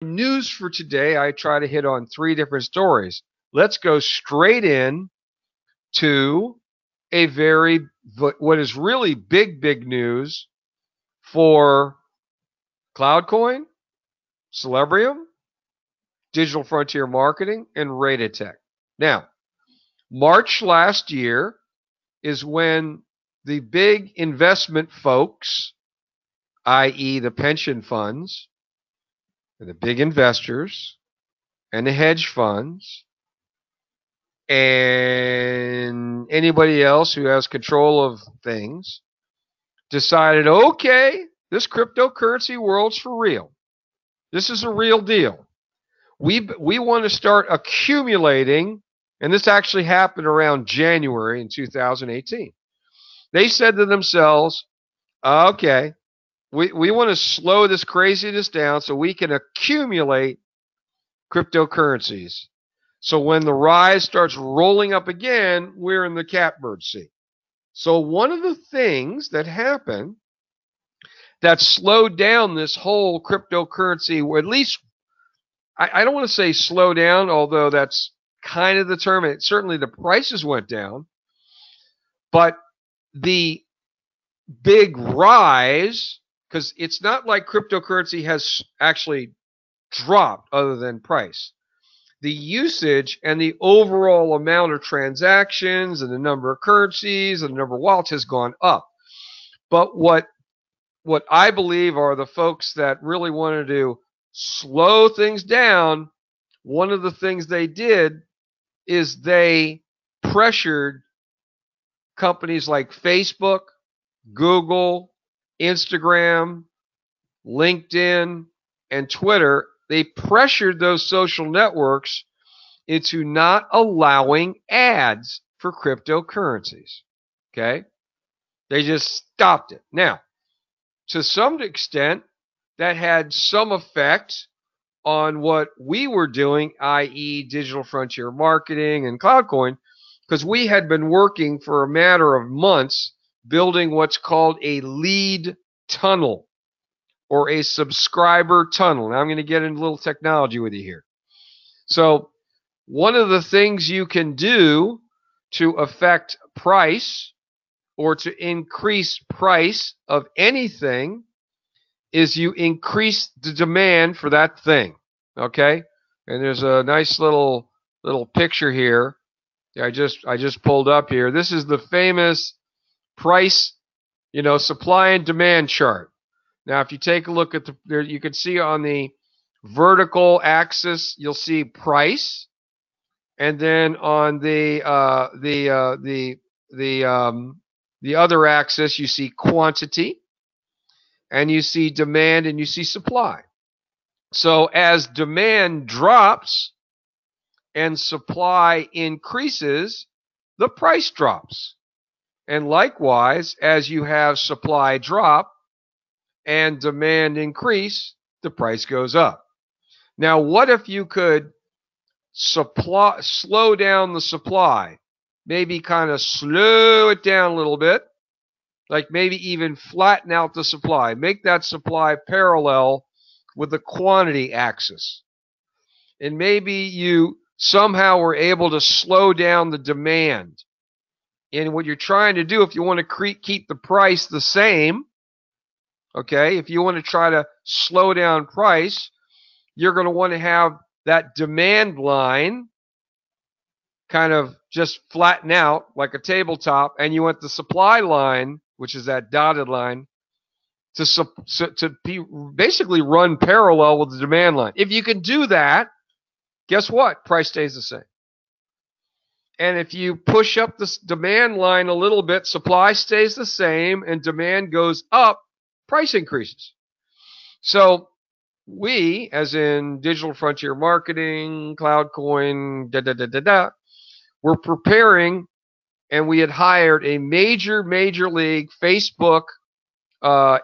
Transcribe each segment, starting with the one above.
News for today, I try to hit on three different stories. Let's go straight in to a very, what is really big news for CloudCoin, Celebrium, Digital Frontier Marketing, and Radatech. Now, March last year is when the big investment folks, i.e., the pension funds, and the big investors, and the hedge funds, and anybody else who has control of things decided, okay, this cryptocurrency world's for real. This is a real deal. We want to start accumulating, and this actually happened around January in 2018. They said to themselves, okay, we want to slow this craziness down so we can accumulate cryptocurrencies. So when the rise starts rolling up again, we're in the catbird seat. So one of the things that happened that slowed down this whole cryptocurrency, or at least I don't want to say slow down, although that's kind of the term. Certainly the prices went down, but the big rise, because it's not like cryptocurrency has actually dropped other than price. The usage and the overall amount of transactions and the number of currencies and the number of wallets has gone up. But what I believe are the folks that really wanted to slow things down, one of the things they did is they pressured companies like Facebook, Google, Instagram, LinkedIn, and Twitter. They pressured those social networks into not allowing ads for cryptocurrencies. Okay? They just stopped it. Now, to some extent, that had some effect on what we were doing, i.e., Digital Frontier Marketing and CloudCoin, because we had been working for a matter of months building what's called a lead tunnel or a subscriber tunnel. Now, I'm going to get into a little technology with you here. So, one of the things you can do to affect price or to increase price of anything is you increase the demand for that thing. Okay? And there's a nice little picture here. I just pulled up here. This is the famous price, supply and demand chart. Now, if you take a look at there, you can see on the vertical axis, you'll see price, and then on the other axis, you see quantity, and you see demand, and you see supply. So as demand drops and supply increases, the price drops. And likewise, as you have supply drop and demand increase, the price goes up. Now, what if you could slow down the supply? Maybe kind of slow it down a little bit, like maybe even flatten out the supply. Make that supply parallel with the quantity axis. And maybe you somehow were able to slow down the demand. And what you're trying to do, if you want to keep the price the same, okay, if you want to try to slow down price, you're going to want to have that demand line kind of just flatten out like a tabletop, and you want the supply line, which is that dotted line, to basically run parallel with the demand line. If you can do that, guess what? Price stays the same. And if you push up this demand line a little bit, supply stays the same and demand goes up, price increases. So we, as in Digital Frontier Marketing, CloudCoin, we're preparing, and we had hired a major league Facebook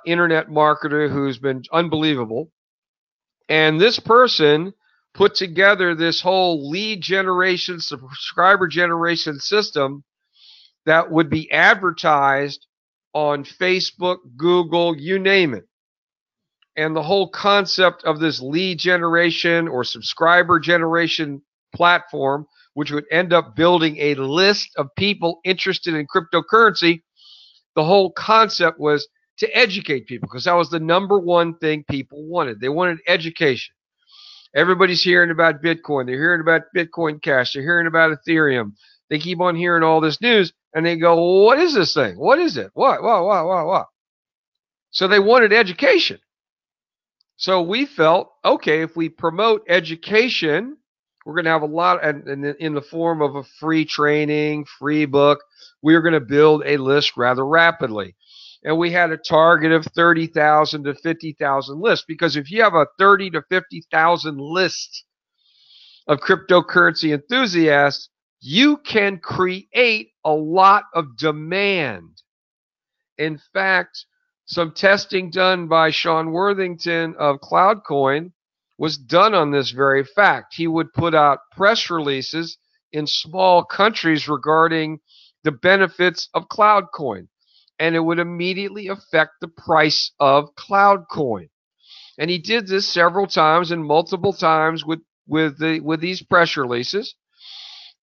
internet marketer who's been unbelievable. And this person put together this whole lead generation, subscriber generation system that would be advertised on Facebook, Google, you name it. And the whole concept of this lead generation or subscriber generation platform, which would end up building a list of people interested in cryptocurrency, the whole concept was to educate people, because that was the number one thing people wanted. They wanted education. Everybody's hearing about Bitcoin. They're hearing about Bitcoin Cash. They're hearing about Ethereum. They keep on hearing all this news, and they go, well, what is this thing? What is it? What? So they wanted education. So we felt, okay, if we promote education, we're going to have a lot, and in the form of a free training, free book, we are going to build a list rather rapidly. And we had a target of 30,000 to 50,000 lists, because if you have a 30 to 50,000 list of cryptocurrency enthusiasts, you can create a lot of demand. In fact, some testing done by Sean Worthington of CloudCoin was done on this very fact. He would put out press releases in small countries regarding the benefits of CloudCoin, and it would immediately affect the price of CloudCoin. And he did this several times and multiple times with these press releases.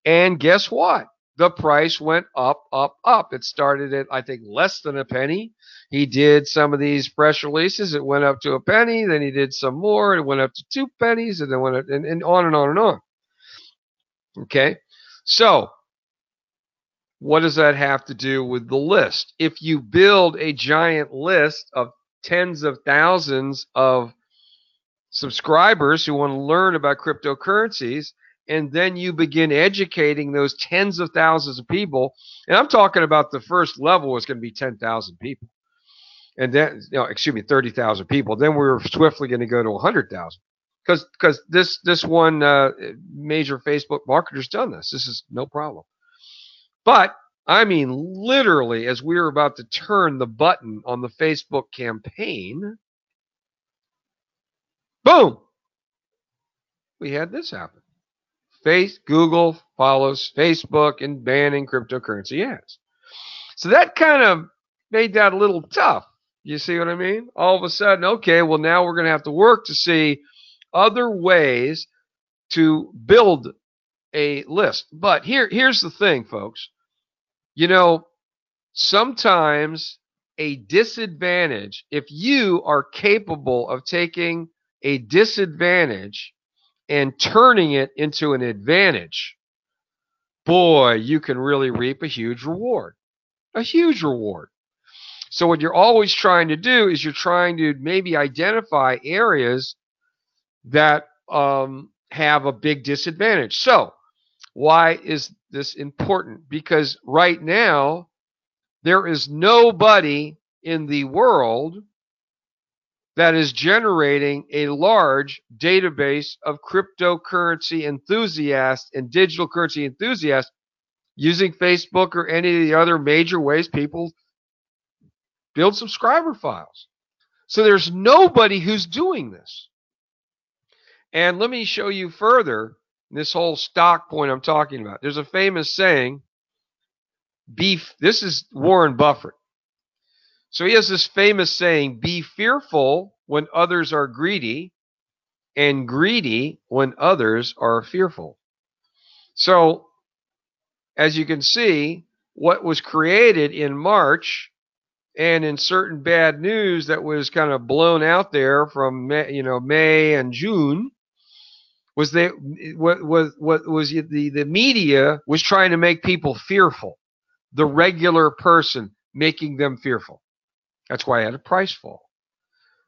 And guess what? The price went up, up, up. It started at, I think, less than a penny. He did some of these press releases. It went up to a penny. Then he did some more. It went up to 2 pennies, and then went up, and on and on and on. Okay? So, what does that have to do with the list? If you build a giant list of tens of thousands of subscribers who want to learn about cryptocurrencies, and then you begin educating those tens of thousands of people, and I'm talking about the first level is going to be 10,000 people, and then, 30,000 people. Then we're swiftly going to go to 100,000, because this one major Facebook marketer's done this. This is no problem. But I mean, literally, as we were about to turn the button on the Facebook campaign, boom, we had this happen. Google follows Facebook in banning cryptocurrency ads. So that kind of made that a little tough. You see what I mean? All of a sudden, okay, well, now we're going to have to work to see other ways to build a list. But here's the thing, folks. Sometimes a disadvantage, if you are capable of taking a disadvantage and turning it into an advantage, boy, you can really reap a huge reward. A huge reward. So what you're always trying to do is you're trying to maybe identify areas that have a big disadvantage. So why is this important? Because right now, there is nobody in the world that is generating a large database of cryptocurrency enthusiasts and digital currency enthusiasts using Facebook or any of the other major ways people build subscriber files. So there's nobody who's doing this. And let me show you further this whole stock point I'm talking about. There's a famous saying, this is Warren Buffett. So he has this famous saying, be fearful when others are greedy, and greedy when others are fearful. So, as you can see, what was created in March and in certain bad news that was kind of blown out there from May and June was that what was the media was trying to make people fearful. The regular person making them fearful. That's why I had a price fall.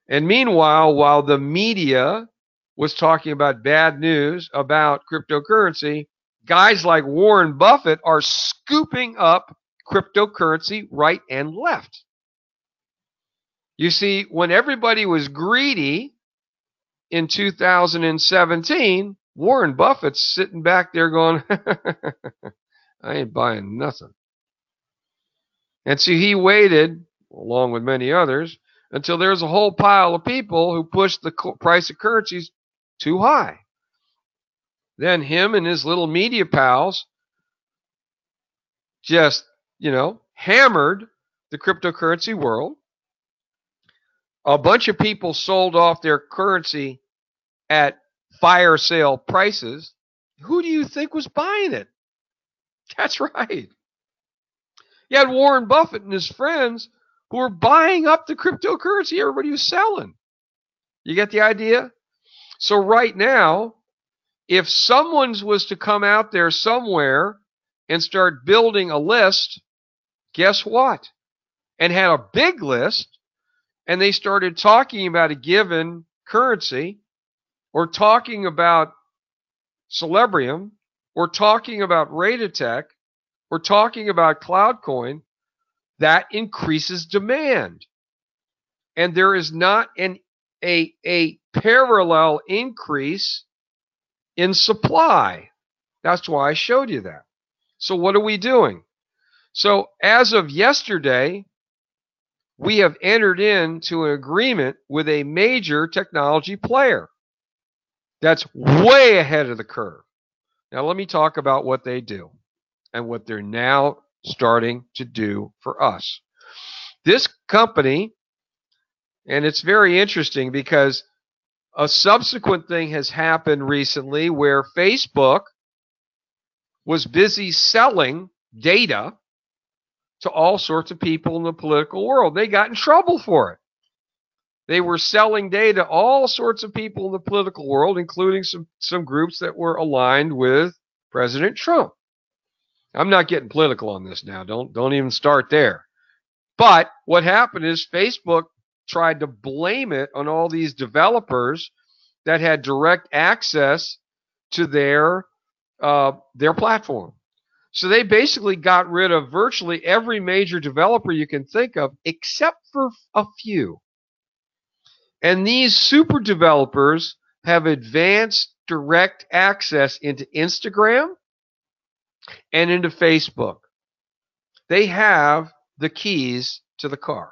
And meanwhile, while the media was talking about bad news about cryptocurrency, guys like Warren Buffett are scooping up cryptocurrency right and left. You see, when everybody was greedy in 2017, Warren Buffett's sitting back there going, I ain't buying nothing. And so he waited, along with many others, until there was a whole pile of people who pushed the price of currencies too high. Then him and his little media pals just, hammered the cryptocurrency world. a bunch of people sold off their currency at fire sale prices. Who do you think was buying it? That's right. You had Warren Buffett and his friends who were buying up the cryptocurrency everybody was selling. You get the idea? So right now, if someone was to come out there somewhere and start building a list, guess what? And had a big list, and they started talking about a given currency, or talking about Celebrium, or talking about Radatech, or talking about CloudCoin, that increases demand. And there is not a parallel increase in supply. That's why I showed you that. So what are we doing? So as of yesterday, we have entered into an agreement with a major technology player that's way ahead of the curve. Now let me talk about what they do and what they're now starting to do for us. This company, and it's very interesting because a subsequent thing has happened recently where Facebook was busy selling data to all sorts of people in the political world. They got in trouble for it. They were selling data to all sorts of people in the political world, including some groups that were aligned with President Trump. I'm not getting political on this now. Don't even start there. But what happened is Facebook tried to blame it on all these developers that had direct access to their platform. So they basically got rid of virtually every major developer you can think of, except for a few. And these super developers have advanced direct access into Instagram and into Facebook. They have the keys to the car.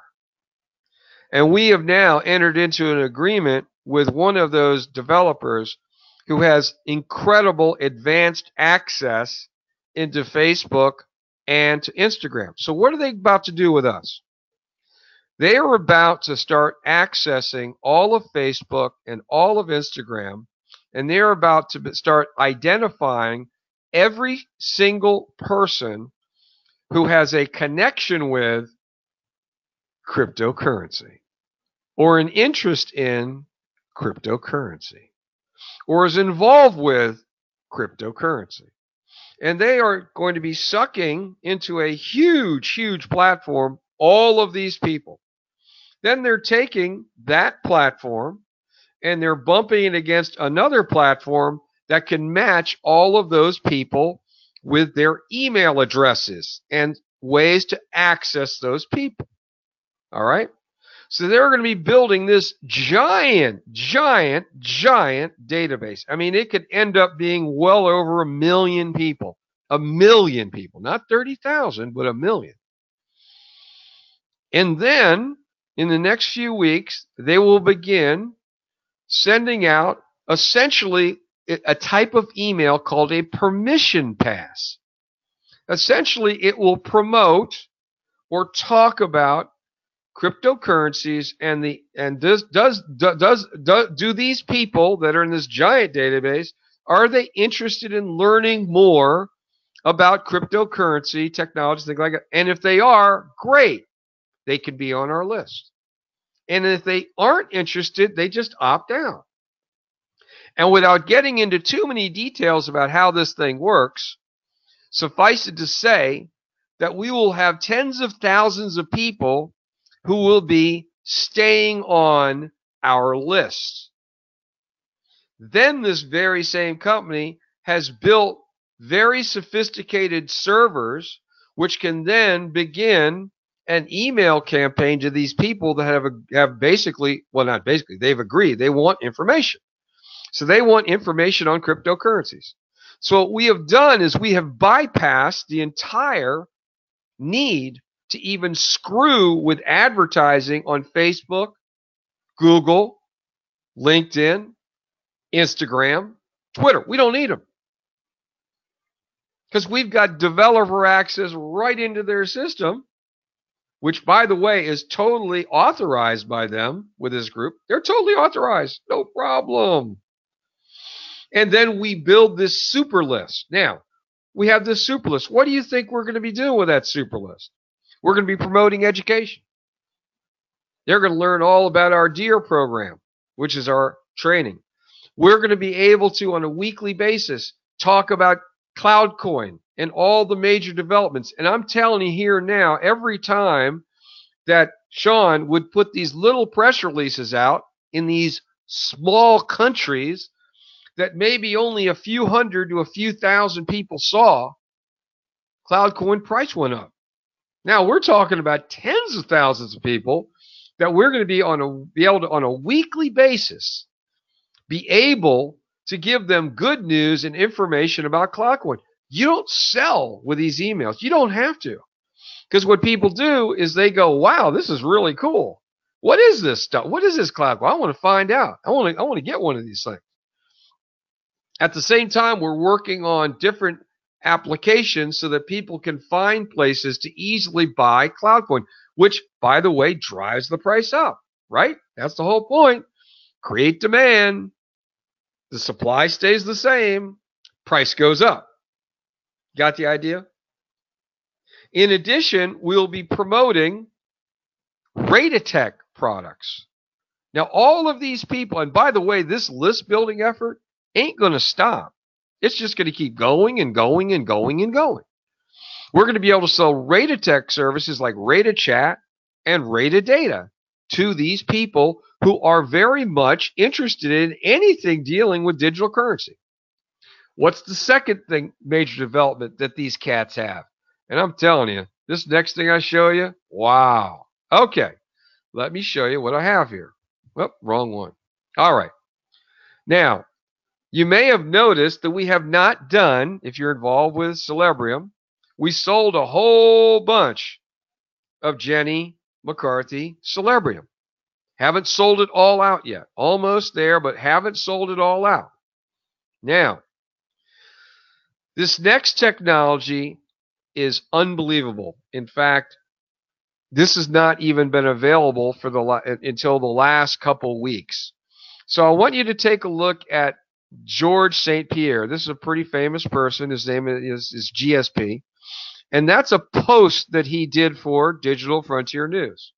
And we have now entered into an agreement with one of those developers who has incredible advanced access into Facebook and to Instagram. So what are they about to do with us? They are about to start accessing all of Facebook and all of Instagram, and they're about to start identifying every single person who has a connection with cryptocurrency or an interest in cryptocurrency or is involved with cryptocurrency. And they are going to be sucking into a huge, huge platform all of these people. Then they're taking that platform and they're bumping it against another platform that can match all of those people with their email addresses and ways to access those people. All right? So they're going to be building this giant database. I mean, it could end up being well over 1 million people. 1 million people. Not 30,000, but 1 million. And then, in the next few weeks, they will begin sending out essentially a type of email called a permission pass. Essentially, it will promote or talk about cryptocurrencies and do these people that are in this giant database, are they interested in learning more about cryptocurrency technology, things like that? And if they are, great, they can be on our list. And if they aren't interested, they just opt out. And without getting into too many details about how this thing works, suffice it to say that we will have tens of thousands of people who will be staying on our list. Then this very same company has built very sophisticated servers which can then begin an email campaign to these people that have basically, well, not basically, they've agreed, they want information. So they want information on cryptocurrencies. So what we have done is we have bypassed the entire need to even screw with advertising on Facebook, Google, LinkedIn, Instagram, Twitter. We don't need them. Because we've got developer access right into their system which, by the way, is totally authorized by them with this group. They're totally authorized. No problem. And then we build this super list. Now, we have this super list. What do you think we're going to be doing with that super list? We're going to be promoting education. They're going to learn all about our DEAR program, which is our training. We're going to be able to, on a weekly basis, talk about CloudCoin and all the major developments. And I'm telling you here now, every time that Sean would put these little press releases out in these small countries that maybe only a few hundred to a few thousand people saw, CloudCoin price went up. Now we're talking about tens of thousands of people that we're going to be able to on a weekly basis be able to give them good news and information about CloudCoin. You don't sell with these emails. You don't have to. Because what people do is they go, wow, this is really cool. What is this stuff? What is this CloudCoin? I want to find out. I want to get one of these things. At the same time, we're working on different applications so that people can find places to easily buy CloudCoin, which, by the way, drives the price up, right? That's the whole point. Create demand. The supply stays the same. Price goes up. Got the idea? In addition, we'll be promoting Ratatech products. Now, all of these people, and by the way, this list building effort ain't going to stop. It's just going to keep going and going and going and going. We're going to be able to sell Ratatech services like RataChat and Ratadata to these people who are very much interested in anything dealing with digital currency. What's the second thing, major development that these cats have? And I'm telling you, this next thing I show you, wow. Okay, let me show you what I have here. Well, wrong one. All right. Now, you may have noticed that we have not done, if you're involved with Celebrium, we sold a whole bunch of Jenny McCarthy Celebrium. Haven't sold it all out yet. Almost there, but haven't sold it all out. Now, this next technology is unbelievable. In fact, this has not even been available for until the last couple weeks. So I want you to take a look at George St. Pierre. This is a pretty famous person. His name is GSP. And that's a post that he did for Digital Frontier News.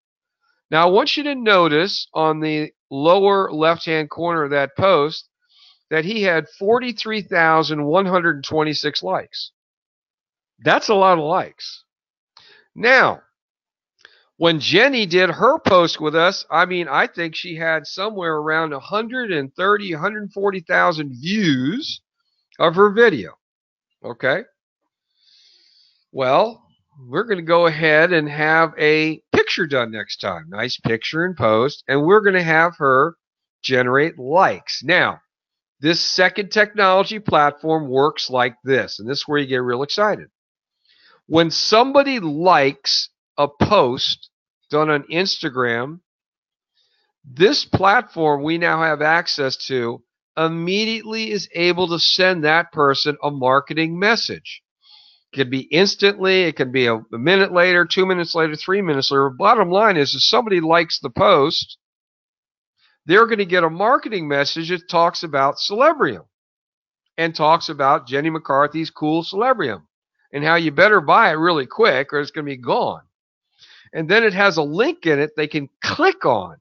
Now, I want you to notice on the lower left-hand corner of that post that he had 43,126 likes. That's a lot of likes. Now, when Jenny did her post with us, I think she had somewhere around 130, 140,000 views of her video. Okay? Well, we're going to go ahead and have a picture done next time. Nice picture and post. And we're going to have her generate likes. Now, this second technology platform works like this. And this is where you get real excited. When somebody likes a post done on Instagram, this platform we now have access to immediately is able to send that person a marketing message. It could be instantly, it can be a minute later, 2 minutes later, 3 minutes later. Bottom line is, if somebody likes the post, they're going to get a marketing message that talks about Celebrium and talks about Jenny McCarthy's cool Celebrium and how you better buy it really quick or it's going to be gone. And then it has a link in it they can click on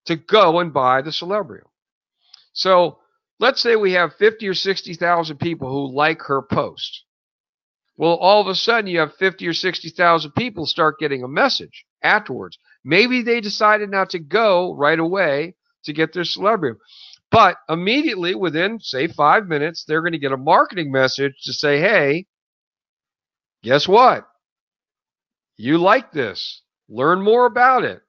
to go and buy the Celebrium. So let's say we have 50 or 60,000 people who like her post. Well, all of a sudden you have 50 or 60,000 people start getting a message afterwards. Maybe they decided not to go right away to get their Celebrium. But immediately within, say, 5 minutes, they're going to get a marketing message to say, hey, guess what? You like this. Learn more about it.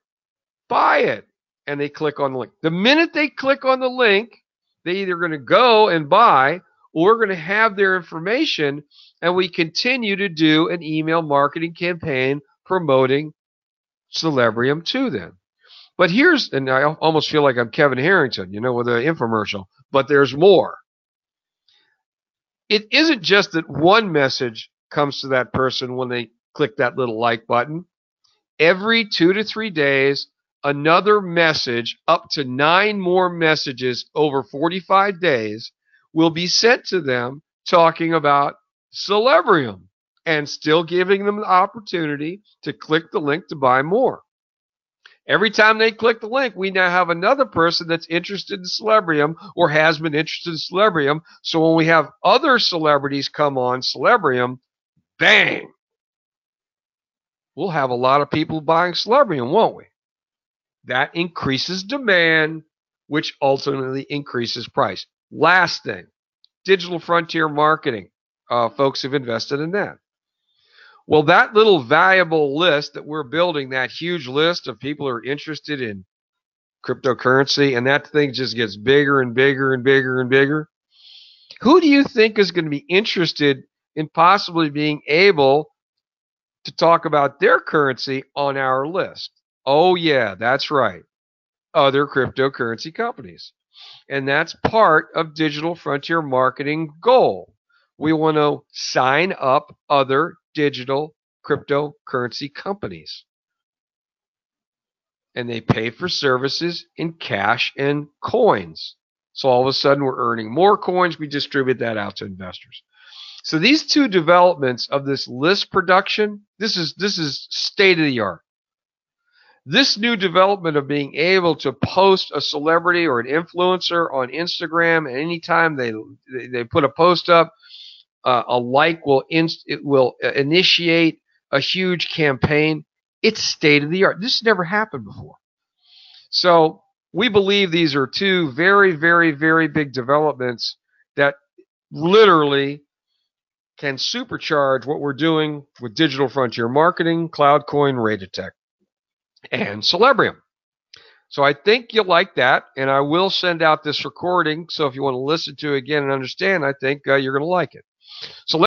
Buy it. And they click on the link. The minute they click on the link, they're either going to go and buy or we're going to have their information, and we continue to do an email marketing campaign promoting Celebrium to them. But here's, and I almost feel like I'm Kevin Harrington, with an infomercial, but there's more. It isn't just that one message comes to that person when they click that little like button. Every 2 to 3 days, another message, up to 9 more messages over 45 days, will be sent to them talking about Celebrium and still giving them the opportunity to click the link to buy more. Every time they click the link, we now have another person that's interested in Celebrium or has been interested in Celebrium. So when we have other celebrities come on Celebrium, bang, we'll have a lot of people buying Celebrium, won't we? That increases demand, which ultimately increases price. Last thing, digital frontier marketing. Folks have invested in that. Well, that little valuable list that we're building, that huge list of people who are interested in cryptocurrency, and that thing just gets bigger and bigger and bigger and bigger. Who do you think is going to be interested in possibly being able to talk about their currency on our list? Oh, yeah, that's right. Other cryptocurrency companies. And that's part of Digital Frontier Marketing goal. We want to sign up other digital cryptocurrency companies. And they pay for services in cash and coins. So all of a sudden we're earning more coins. We distribute that out to investors. So these two developments of this list production, this is state of the art. This new development of being able to post a celebrity or an influencer on Instagram, and anytime they put a post up, a like will initiate a huge campaign. It's state of the art. This never happened before. So we believe these are two very, very, very big developments that literally can supercharge what we're doing with Digital Frontier Marketing, CloudCoin, Ratatech, and Celebrium. So I think you'll like that, and I will send out this recording. So if you want to listen to it again and understand, I think you're going to like it. So